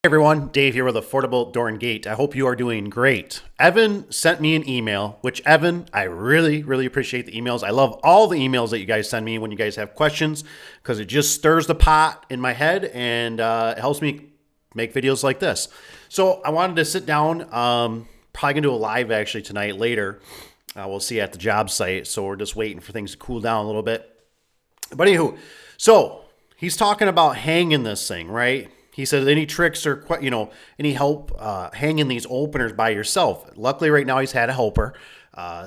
Everyone, Dave here with Affordable Door and Gate. I hope you are doing great. Evan sent me an email, which Evan, I really appreciate the emails. I love all the emails that you guys send me when you guys have questions because it just stirs the pot in my head and it helps me make videos like this. So I wanted to sit down, probably gonna do a live actually tonight later. We'll see at the job site. So we're just waiting for things to cool down a little bit. But anywho, so he's talking about hanging this thing, right? He said, any tricks or, any help hanging these openers by yourself? Luckily, right now, he's had a helper.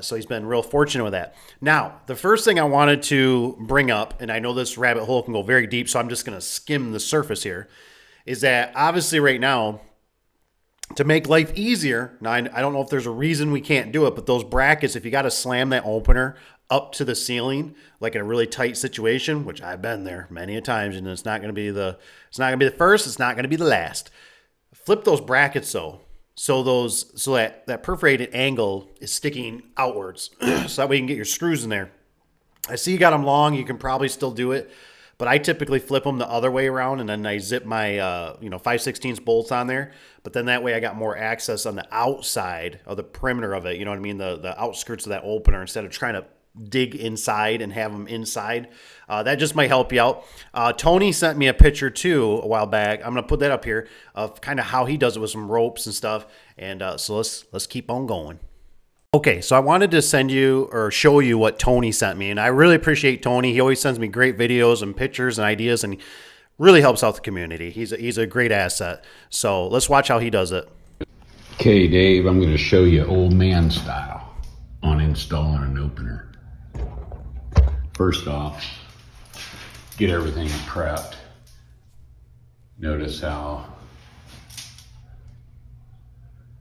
So he's been real fortunate with that. Now, the first thing I wanted to bring up, and I know this rabbit hole can go very deep, so I'm just going to skim the surface here, is that obviously right now, to make life easier, now I don't know if there's a reason we can't do it, but those brackets, if you got to slam that opener up to the ceiling, like in a really tight situation, which I've been there many a times, and it's not going to be the first, it's not going to be the last. Flip those brackets though, so that perforated angle is sticking outwards, so that way you can get your screws in there. I see you got them long, you can probably still do it, but I typically flip them the other way around, and then I zip my 5/16 bolts on there. But then that way I got more access on the outside of the perimeter of it. You know what I mean? The outskirts of that opener instead of trying to dig inside and have them inside. That just might help you out. Tony sent me a picture too a while back. I'm going to put that up here of kind of how he does it with some ropes and stuff. And so let's keep on going. Okay, so I wanted to send you or show you what Tony sent me, and I really appreciate Tony. He always sends me great videos and pictures and ideas, and he really helps out the community. He's a great asset. So let's watch how he does it. Okay, Dave, I'm going to show you old man style on installing an opener. First off, get everything prepped. Notice how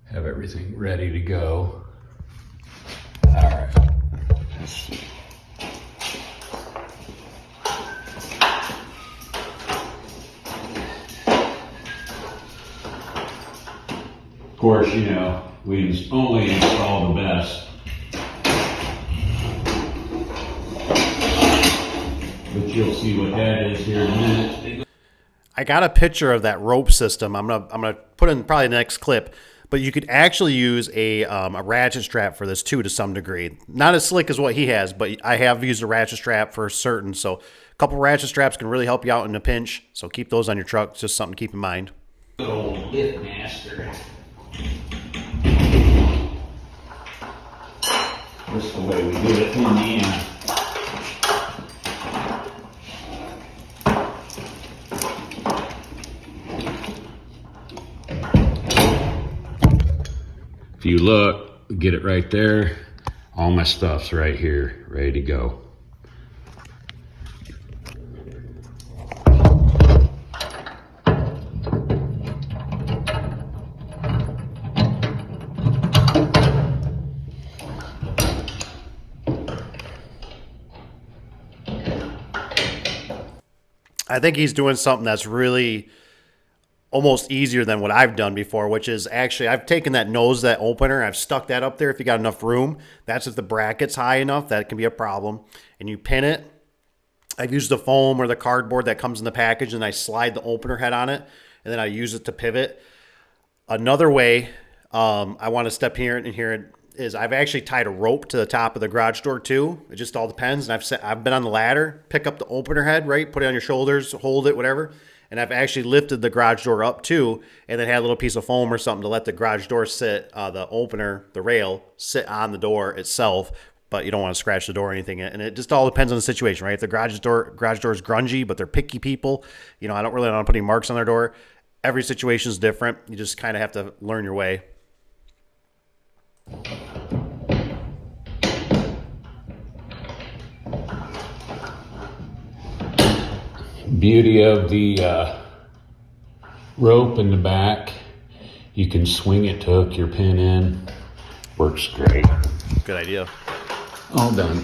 I have everything ready to go. All right, let's see. Of course, we only install the best. But you'll see what that is here in a minute. I got a picture of that rope system. I'm gonna put in probably the next clip. But you could actually use a ratchet strap for this too, to some degree. Not as slick as what he has, but I have used a ratchet strap for certain. So a couple ratchet straps can really help you out in a pinch. So keep those on your truck. It's just something to keep in mind. Good old lift master. This is the way we do it in the end. If you look, get it right there. All my stuff's right here, ready to go. I think he's doing something that's really almost easier than what I've done before, which is actually I've taken that nose, that opener, I've stuck that up there if you got enough room. That's if the bracket's high enough, that can be a problem. And you pin it. I've used the foam or the cardboard that comes in the package, and I slide the opener head on it, and then I use it to pivot. Another way I want to step here and here is I've actually tied a rope to the top of the garage door too. It just all depends. And I've been on the ladder, pick up the opener head, right? Put it on your shoulders, hold it, whatever. And I've actually lifted the garage door up too, and then had a little piece of foam or something to let the garage door sit, the opener, the rail, sit on the door itself. But you don't want to scratch the door or anything. And it just all depends on the situation, right? If the garage door is grungy, but they're picky people, I don't really want to put any marks on their door. Every situation is different. You just kind of have to learn your way. Beauty of the rope in the back, you can swing it to hook your pin in. Works great. Good idea. All done.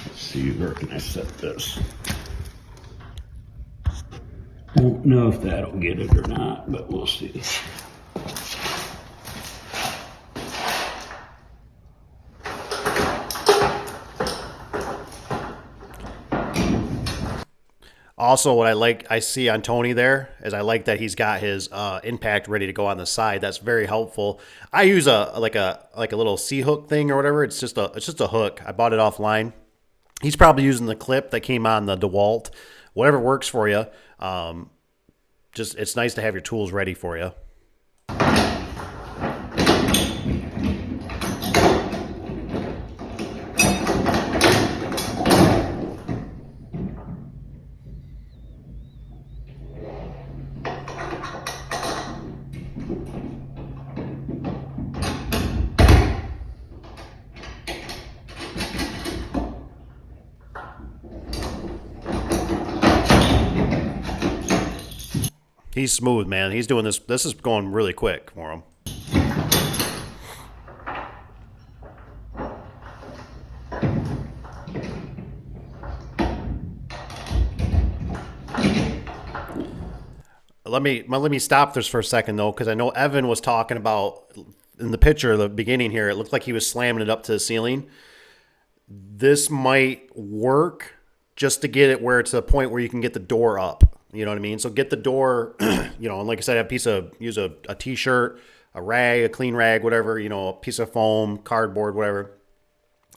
Let's see, where can I set this? Don't know if that'll get it or not, but we'll see. Also, what I see on Tony there is I like that he's got his impact ready to go on the side. That's very helpful. I use a little C hook thing or whatever. It's just a hook. I bought it offline. He's probably using the clip that came on the DeWalt. Whatever works for you. Just it's nice to have your tools ready for you. He's smooth, man. He's doing this. This is going really quick for him. Let me stop this for a second though, because I know Evan was talking about in the picture, the beginning here. It looked like he was slamming it up to the ceiling. This might work just to get it where it's a point where you can get the door up. You know what I mean? So get the door, and like I said, use a t-shirt, a rag, a clean rag, whatever, a piece of foam, cardboard, whatever.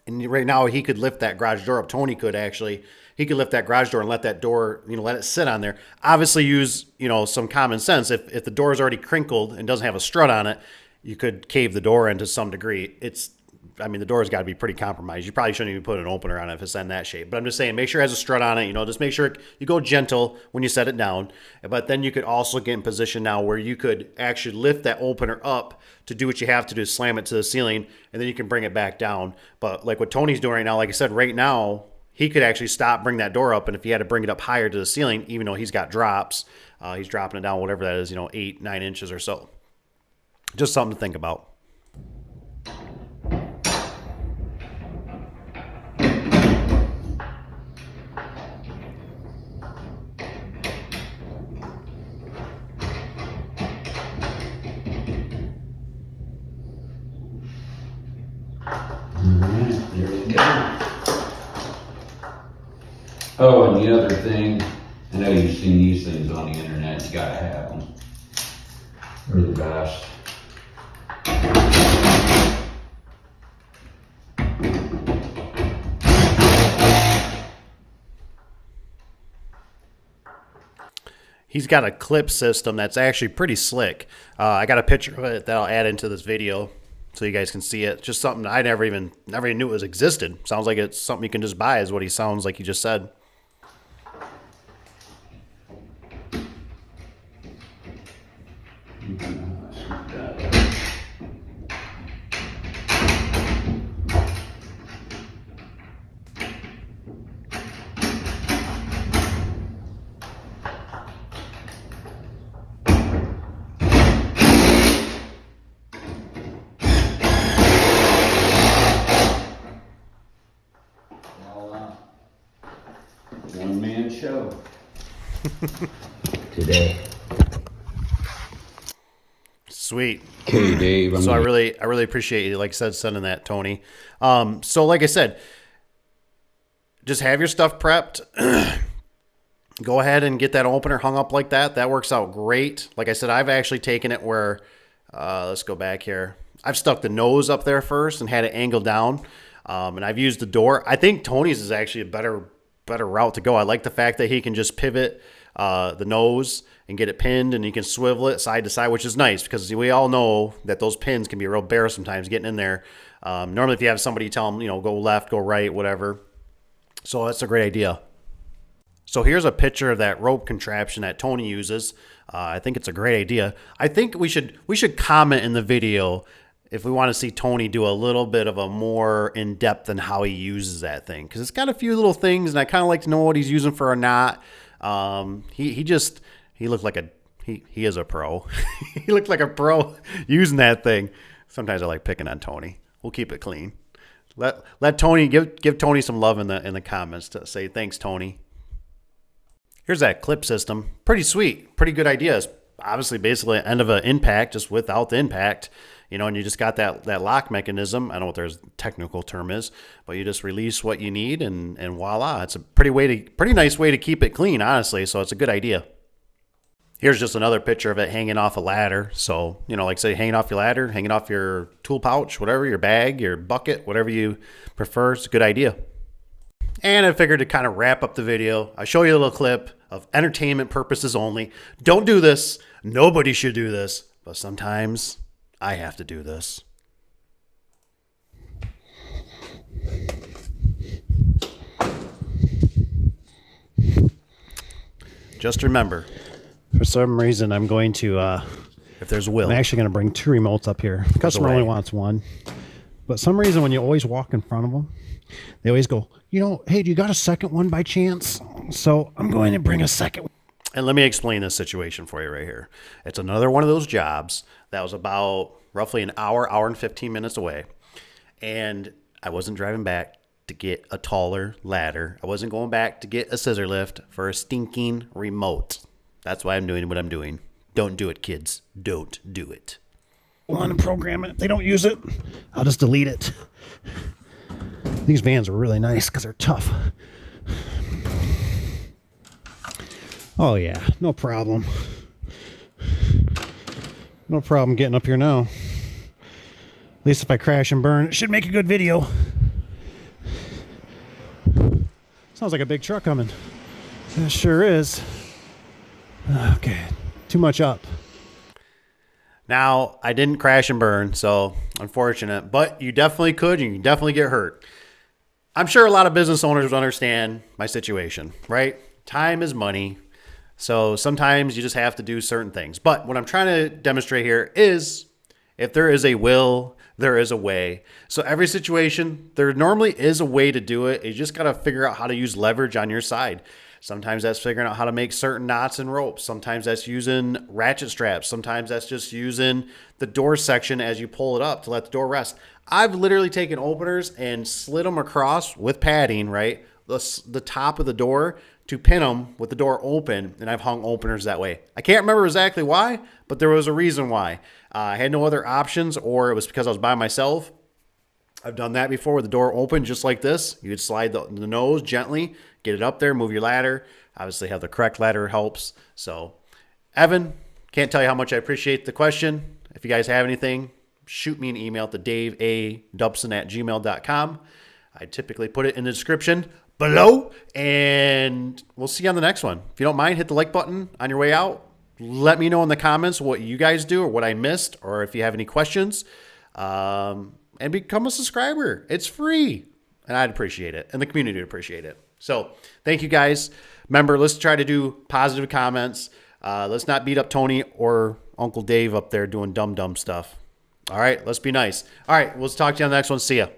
And right now he could lift that garage door up. Tony could actually. He could lift that garage door and let that door, let it sit on there. Obviously use, some common sense. If the door is already crinkled and doesn't have a strut on it, you could cave the door in to some degree. The door's got to be pretty compromised. You probably shouldn't even put an opener on it if it's in that shape. But I'm just saying, make sure it has a strut on it. Just make sure you go gentle when you set it down. But then you could also get in position now where you could actually lift that opener up to do what you have to do, slam it to the ceiling, and then you can bring it back down. But like what Tony's doing right now, like I said, right now, he could actually bring that door up. And if he had to bring it up higher to the ceiling, even though he's got drops, he's dropping it down, whatever that is, 8, 9 inches or so. Just something to think about. There we go. Oh, and the other thing, I know you've seen these things on the internet. You gotta have them. They're the best. He's got a clip system that's actually pretty slick. I got a picture of it that I'll add into this video so you guys can see it. Just something I never even knew it was existed. Sounds like it's something you can just buy, is what he sounds like he just said. One man show today. Sweet. Okay, Dave. I really appreciate you, like I said, sending that, Tony. So like I said, just have your stuff prepped. Go ahead and get that opener hung up like that. That works out great. Like I said, I've actually taken it where, let's go back here. I've stuck the nose up there first and had it angled down. And I've used the door. I think Tony's is actually a better route to go. I like the fact that he can just pivot the nose and get it pinned, and you can swivel it side to side, which is nice because we all know that those pins can be a real bear sometimes getting in there. Normally if you have somebody tell them, go left, go right, whatever. So that's a great idea. So here's a picture of that rope contraption that Tony uses. I think it's a great idea. I think we should comment in the video if we want to see Tony do a little bit of a more in-depth in how he uses that thing. Because it's got a few little things, and I kind of like to know what he's using for a knot. He looked like he is a pro. He looked like a pro using that thing. Sometimes I like picking on Tony. We'll keep it clean. Let Tony, give Tony some love in the comments to say thanks, Tony. Here's that clip system. Pretty sweet. Pretty good idea. It's obviously basically an end of an impact, just without the impact. you know, and you just got that lock mechanism. I don't know what their technical term is, but you just release what you need, and voila. It's a pretty nice way to keep it clean, honestly. So it's a good idea. Here's just another picture of it hanging off a ladder. So, you know, like say hanging off your ladder, hanging off your tool pouch, whatever, your bag, your bucket, whatever you prefer. It's a good idea. And I figured to kind of wrap up the video, I show you a little clip of entertainment purposes only. Don't do this. Nobody should do this. But sometimes I have to do this. Just remember, for some reason, I'm going to, if there's a will, I'm actually going to bring 2 remotes up here. The customer only wants 1. But some reason, when you always walk in front of them, they always go, you know, hey, do you got a second one by chance? So I'm going to bring a second one. And let me explain this situation for you right here. It's another one of those jobs that was about roughly an hour and 15 minutes away. And I wasn't driving back to get a taller ladder. I wasn't going back to get a scissor lift for a stinking remote. That's why I'm doing what I'm doing. Don't do it, kids. Don't do it. I want to program it. If they don't use it, I'll just delete it. These vans are really nice because they're tough. Oh yeah, no problem. No problem getting up here now. At least if I crash and burn, it should make a good video. Sounds like a big truck coming. It sure is. Okay, too much up. Now, I didn't crash and burn, so unfortunate. But you definitely could. You can definitely get hurt. I'm sure a lot of business owners would understand my situation, right? Time is money. So sometimes you just have to do certain things. But what I'm trying to demonstrate here is if there is a will, there is a way. So every situation, there normally is a way to do it. You just got to figure out how to use leverage on your side. Sometimes that's figuring out how to make certain knots and ropes. Sometimes that's using ratchet straps. Sometimes that's just using the door section as you pull it up to let the door rest. I've literally taken openers and slid them across with padding, right? The top of the door to pin them with the door open, and I've hung openers that way. I can't remember exactly why, but there was a reason why. I had no other options, or it was because I was by myself. I've done that before with the door open just like this. You would slide the nose gently, get it up there, move your ladder. Obviously have the correct ladder helps. So Evan, can't tell you how much I appreciate the question. If you guys have anything, shoot me an email to daveadubson@gmail.com. I typically put it in the description below, and we'll see you on the next one. If you don't mind, hit the like button on your way out. Let me know in the comments what you guys do or what I missed, or if you have any questions. And become a subscriber. It's free. And I'd appreciate it. And the community would appreciate it. So thank you guys. Remember, let's try to do positive comments. Let's not beat up Tony or Uncle Dave up there doing dumb stuff. All right, let's be nice. All right, we'll talk to you on the next one. See ya.